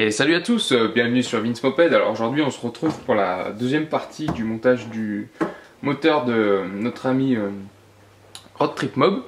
Et salut à tous, bienvenue sur Vince Moped. Alors aujourd'hui on se retrouve pour la deuxième partie du montage du moteur de notre ami Road Trip Mob.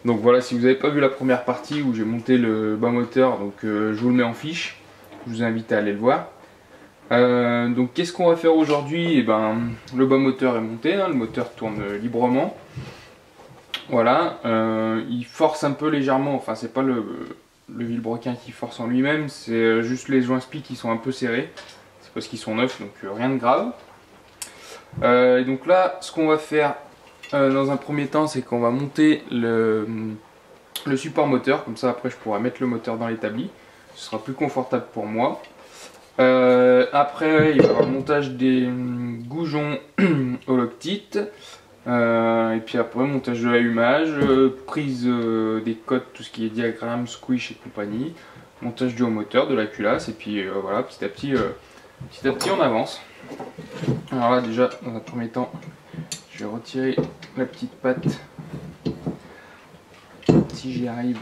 Donc voilà, si vous n'avez pas vu la première partie où j'ai monté le bas moteur, donc je vous le mets en fiche, je vous invite à aller le voir. Donc qu'est-ce qu'on va faire aujourd'hui? Eh ben, le bas moteur est monté, hein, le moteur tourne librement. Voilà, il force un peu légèrement, enfin c'est pas le vilebrequin qui force en lui-même, c'est juste les joints spi qui sont un peu serrés. C'est parce qu'ils sont neufs, donc rien de grave. Et donc là, ce qu'on va faire dans un premier temps, c'est qu'on va monter le support moteur. Comme ça, après, je pourrai mettre le moteur dans l'établi. Ce sera plus confortable pour moi. Après, il va y avoir le montage des goujons au Loctite. Et puis après, montage de l'allumage, prise des codes, tout ce qui est diagramme, squish et compagnie, montage du haut moteur, de la culasse, et puis voilà, petit à petit on avance. Alors là, déjà, dans un premier temps, je vais retirer la petite patte, si j'y arrive,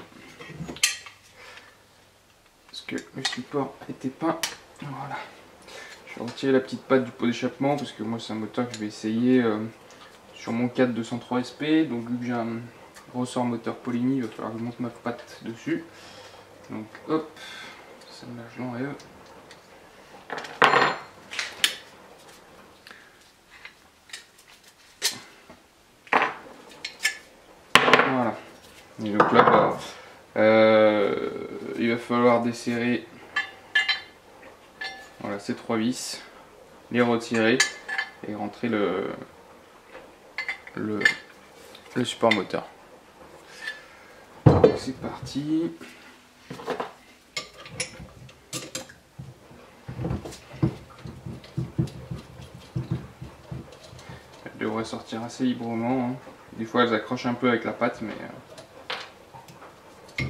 parce que le support était peint. Voilà. Je vais retirer la petite patte du pot d'échappement, parce que moi, c'est un moteur que je vais essayer sur mon 4 203 SP, donc vu que j'ai un ressort moteur Polini, il va falloir que je monte ma patte dessus. Donc hop, celle-là je l'enlève. Voilà. Et donc là, il va falloir desserrer voilà, ces trois vis, les retirer et rentrer le support moteur. C'est parti. Elle devrait sortir assez librement, hein. Des fois elles accrochent un peu avec la patte, mais ça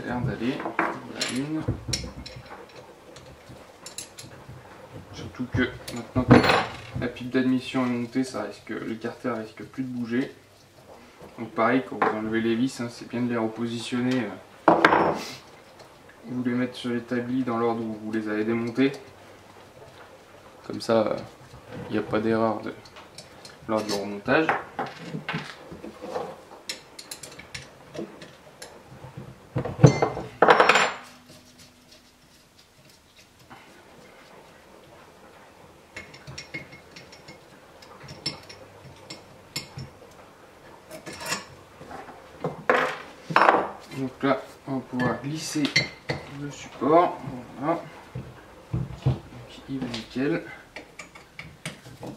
a l'air d'aller. Voilà une. Surtout que maintenant que la pipe d'admission est montée, l'écarter risque plus de bouger. Donc pareil, quand vous enlevez les vis, hein, c'est bien de les repositionner. Vous les mettre sur l'établi dans l'ordre où vous les avez démontés. Comme ça, il n'y a pas d'erreur lors du remontage. Donc là, on va pouvoir glisser le support. Voilà. Donc il va nickel. Il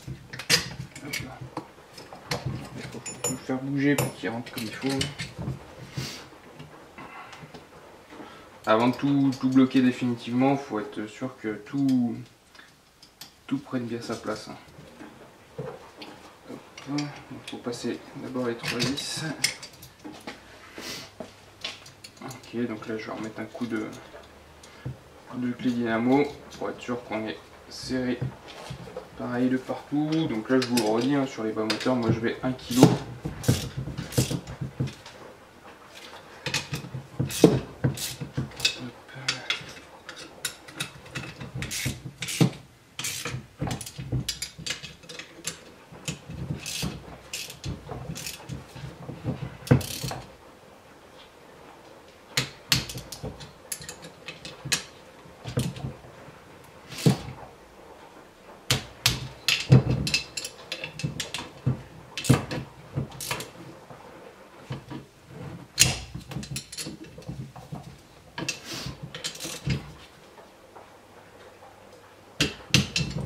faut le faire bouger pour qu'il rentre comme il faut. Avant de tout bloquer définitivement, il faut être sûr que tout prenne bien sa place. Il faut passer d'abord les trois vis. Ok, donc là je vais remettre un coup de clé dynamo pour être sûr qu'on est serré pareil de partout. Donc là je vous le redis, hein, sur les bas moteurs, moi je vais 1 kg.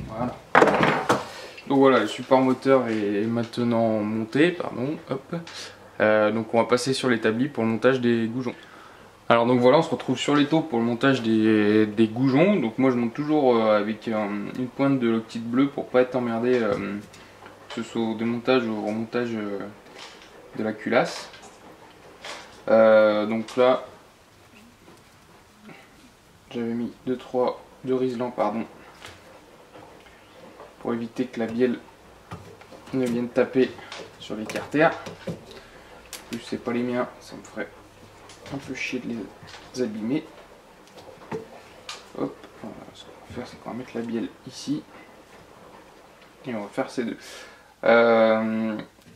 Voilà. Donc voilà, le support moteur est maintenant monté, pardon, hop. Donc on va passer sur l'établi pour le montage des goujons. Alors donc voilà, on se retrouve sur l'étau pour le montage des goujons. Donc moi je monte toujours avec une pointe de Loctite bleu pour pas être emmerdé, que ce soit au démontage ou au remontage de la culasse. Donc là, j'avais mis deux riselants, pardon, pour éviter que la bielle ne vienne taper sur les carters. Plus c'est pas les miens, ça me ferait un peu chier de les abîmer. Voilà, ce qu'on va faire, c'est qu'on va mettre la bielle ici. Et on va faire ces deux.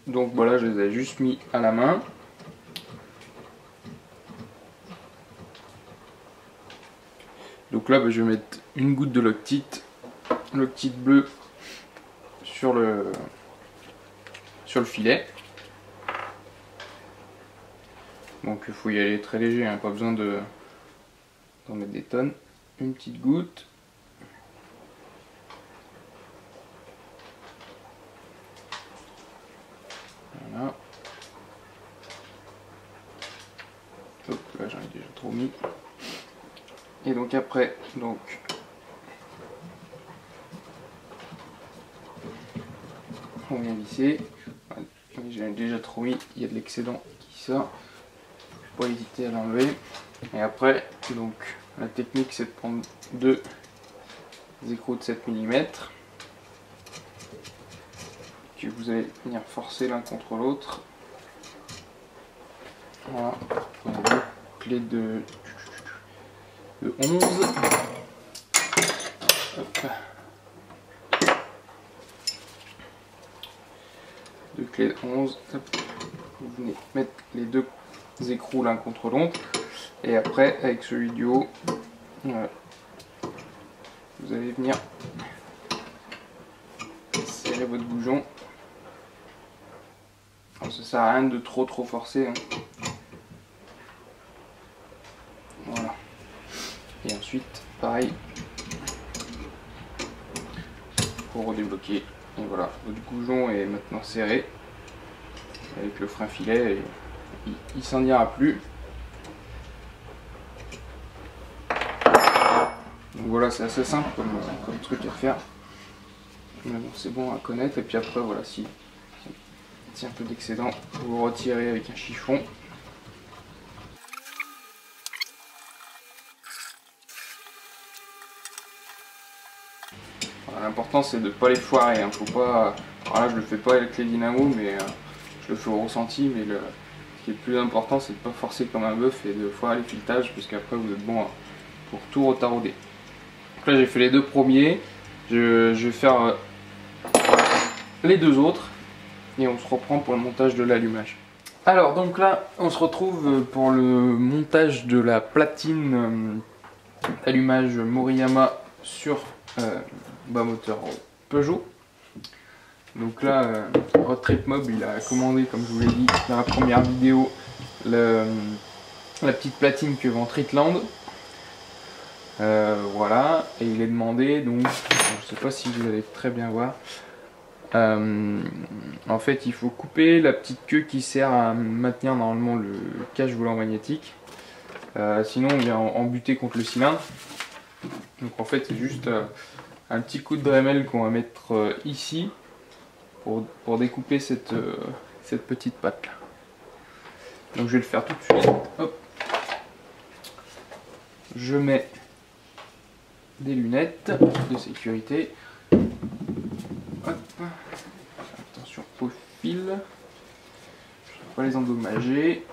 Donc voilà, je les ai juste mis à la main. Donc là, je vais mettre une goutte de Loctite bleu sur le filet. Donc il faut y aller très léger, hein, pas besoin d'en mettre des tonnes. Une petite goutte. Voilà. Hop, là j'en ai déjà trop mis. Et donc après, on vient visser. J'ai déjà trop mis, il y a de l'excédent qui sort. Faut pas hésiter à l'enlever. Et après, donc la technique c'est de prendre deux écrous de 7 mm que vous allez venir forcer l'un contre l'autre. Voilà, prenez deux clés de 11. Hop. Deux clés de 11. Hop. Vous venez mettre les deux écrous l'un contre l'autre. Et après, avec celui du haut, voilà, vous allez venir serrer votre goujon. Alors, ça sert à rien de trop forcer, hein. Voilà. Et ensuite, pareil, pour redébloquer. Et voilà, votre goujon est maintenant serré avec le frein filet et il s'en ira plus. Donc voilà, c'est assez simple comme truc à faire. Mais bon, c'est bon à connaître. Et puis après, voilà, si un peu d'excédent, vous retirez avec un chiffon. L'important c'est de ne pas les foirer, hein. Faut pas... Alors là je le fais pas avec les dynamos, mais je le fais au ressenti, mais ce qui est le plus important c'est de ne pas forcer comme un bœuf et de foirer les filetages, puisqu'après vous êtes bon pour tout retarauder. Donc là j'ai fait les deux premiers, je vais faire les deux autres et on se reprend pour le montage de l'allumage. Alors donc là on se retrouve pour le montage de la platine d'allumage Moriyama sur moteur Peugeot. Donc là Road Trip Mob il a commandé, comme je vous l'ai dit dans la première vidéo, la petite platine que vend Tritland. Voilà, et il est demandé, donc je sais pas si vous allez très bien voir, en fait il faut couper la petite queue qui sert à maintenir normalement le cache volant magnétique, sinon on vient embuter contre le cylindre. Donc en fait c'est juste un petit coup de Dremel qu'on va mettre ici pour découper cette petite patte là. Donc je vais le faire tout de suite. Hop. Je mets des lunettes de sécurité. Hop. Attention au fil. Je ne vais pas les endommager.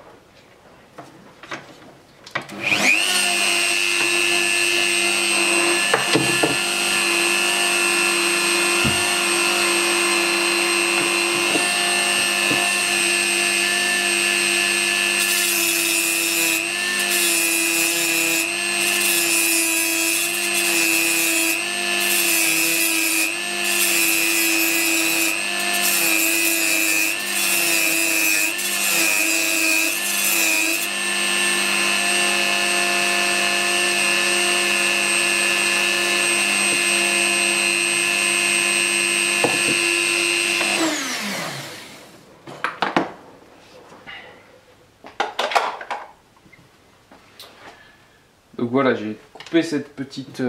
Donc voilà, j'ai coupé cette petite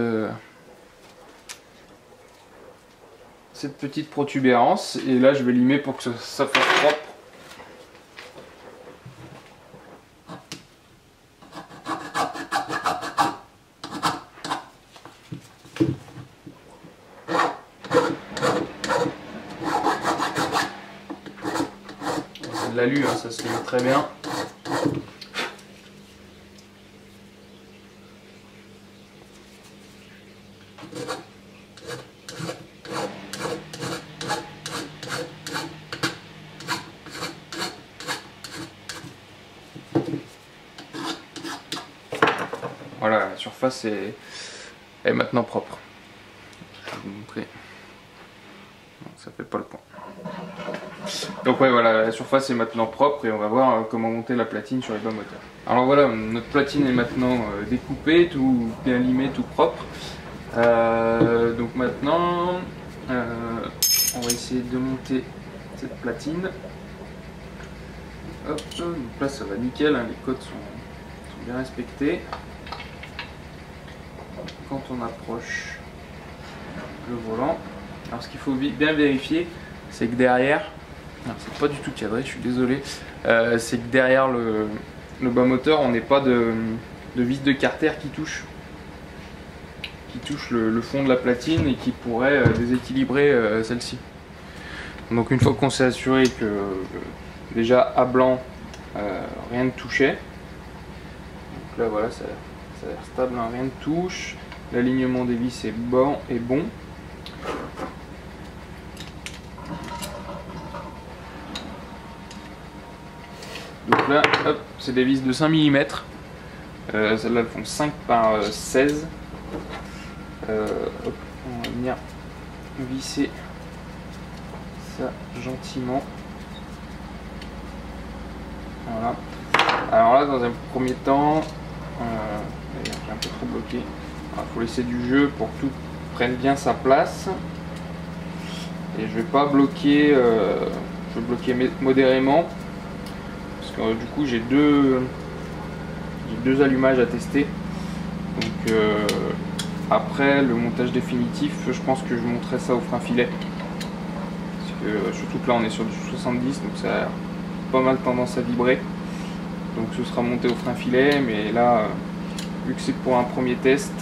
protubérance et là je vais limer pour que ça fasse propre. C'est de l'alu, hein, ça se lime très bien. Voilà, la surface est maintenant propre. Je vais vous montrer. Non, ça fait pas le point. Donc ouais, voilà, la surface est maintenant propre et on va voir comment monter la platine sur les bas moteurs. Alors voilà, notre platine est maintenant découpée, tout bien limé, tout propre. Donc maintenant, on va essayer de monter cette platine. Hop, donc là ça va nickel, hein, les codes sont bien respectés. Quand on approche le volant, alors ce qu'il faut bien vérifier, c'est que derrière, c'est pas du tout cadré, je suis désolé, c'est que derrière le bas moteur, on n'est pas de vis de carter qui touche le fond de la platine et qui pourrait déséquilibrer celle-ci. Donc une fois qu'on s'est assuré que déjà à blanc rien ne touchait, donc là voilà, ça a l'air stable, hein, rien ne touche, l'alignement des vis est bon. Donc là, hop, c'est des vis de 5 mm. Celles-là elles font 5 par 16. Hop, on va venir visser ça gentiment. Voilà. Alors là, dans un premier temps, j'ai un peu trop bloqué. Il faut laisser du jeu pour que tout prenne bien sa place. Et je vais pas bloquer, je vais bloquer modérément. Parce que du coup j'ai deux allumages à tester. Donc après le montage définitif, je pense que je monterai ça au frein filet. Parce que surtout que là on est sur du 70, donc ça a pas mal tendance à vibrer. Donc ce sera monté au frein filet, mais là vu que c'est pour un premier test,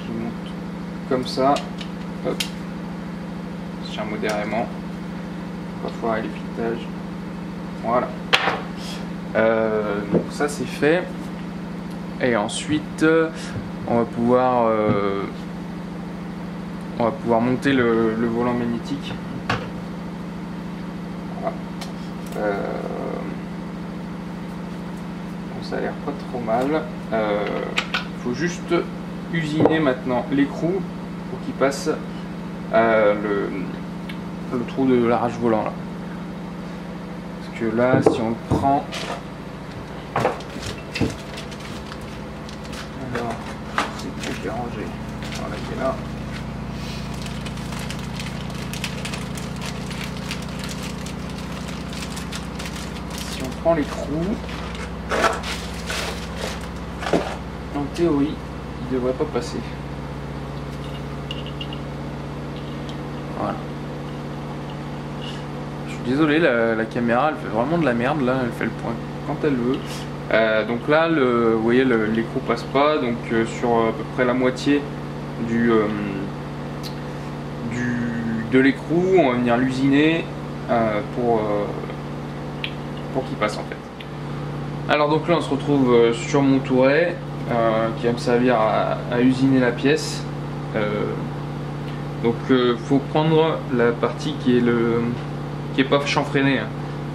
je monte comme ça. Hop. Je tiens modérément. On va foirer les filetages. Voilà. Donc ça c'est fait. Et ensuite on va pouvoir monter le volant magnétique. Voilà. Bon, ça a l'air pas trop mal. Il faut juste usiner maintenant l'écrou pour qu'il passe le trou de l'arrache volant là. Parce que là, si on le prend, alors c'est que j'ai rangé. Voilà, il est là. Si on prend l'écrou, en théorie, il ne devrait pas passer. Voilà. Je suis désolé, la caméra elle fait vraiment de la merde là, elle fait le point quand elle veut. Donc là, vous voyez, l'écrou passe pas, donc sur à peu près la moitié de l'écrou, on va venir l'usiner pour qu'il passe en fait. Alors donc là, on se retrouve sur mon touret qui va me servir à usiner la pièce. Donc faut prendre la partie qui est pas chanfreinée. Hein.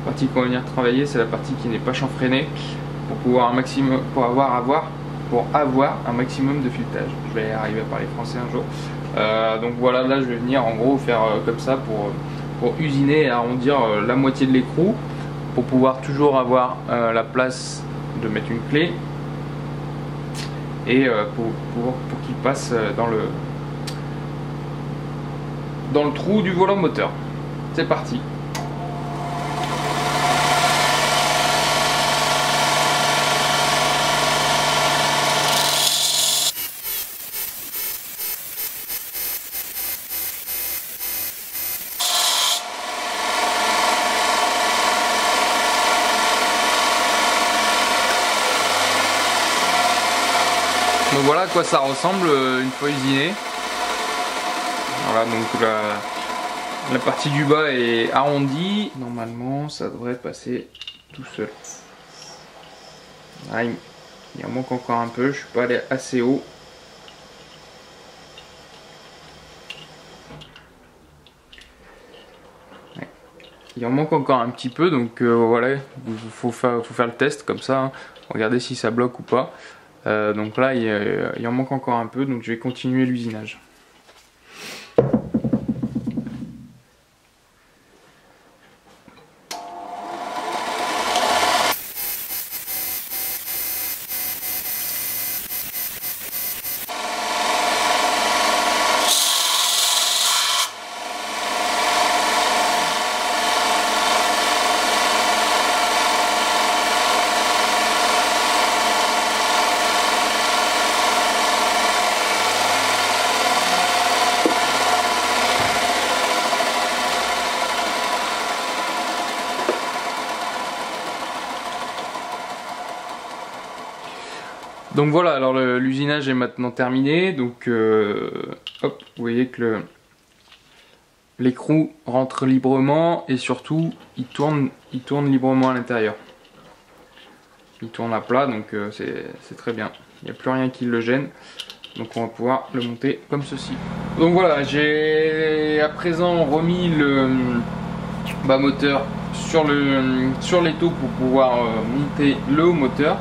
La partie qu'on va venir travailler, c'est la partie qui n'est pas chanfreinée pour avoir un maximum de filetage. Je vais arriver à parler français un jour. Donc voilà, là je vais venir en gros faire comme ça pour usiner et arrondir la moitié de l'écrou pour pouvoir toujours avoir la place de mettre une clé et pour qu'il passe dans le trou du volant moteur. C'est parti. Donc voilà à quoi ça ressemble une fois usiné. Voilà, donc la partie du bas est arrondie. Normalement, ça devrait passer tout seul. Ah, il en manque encore un peu, je suis pas allé assez haut. Ouais. il en manque encore un petit peu, donc voilà, faut faire le test comme ça, hein. Regardez si ça bloque ou pas. Donc là il en manque encore un peu, donc je vais continuer l'usinage. Donc voilà, alors l'usinage est maintenant terminé, donc hop, vous voyez que l'écrou rentre librement et surtout il tourne librement à l'intérieur. Il tourne à plat, donc c'est très bien, il n'y a plus rien qui le gêne, donc on va pouvoir le monter comme ceci. Donc voilà, j'ai à présent remis le moteur sur l'étau pour pouvoir monter le haut moteur.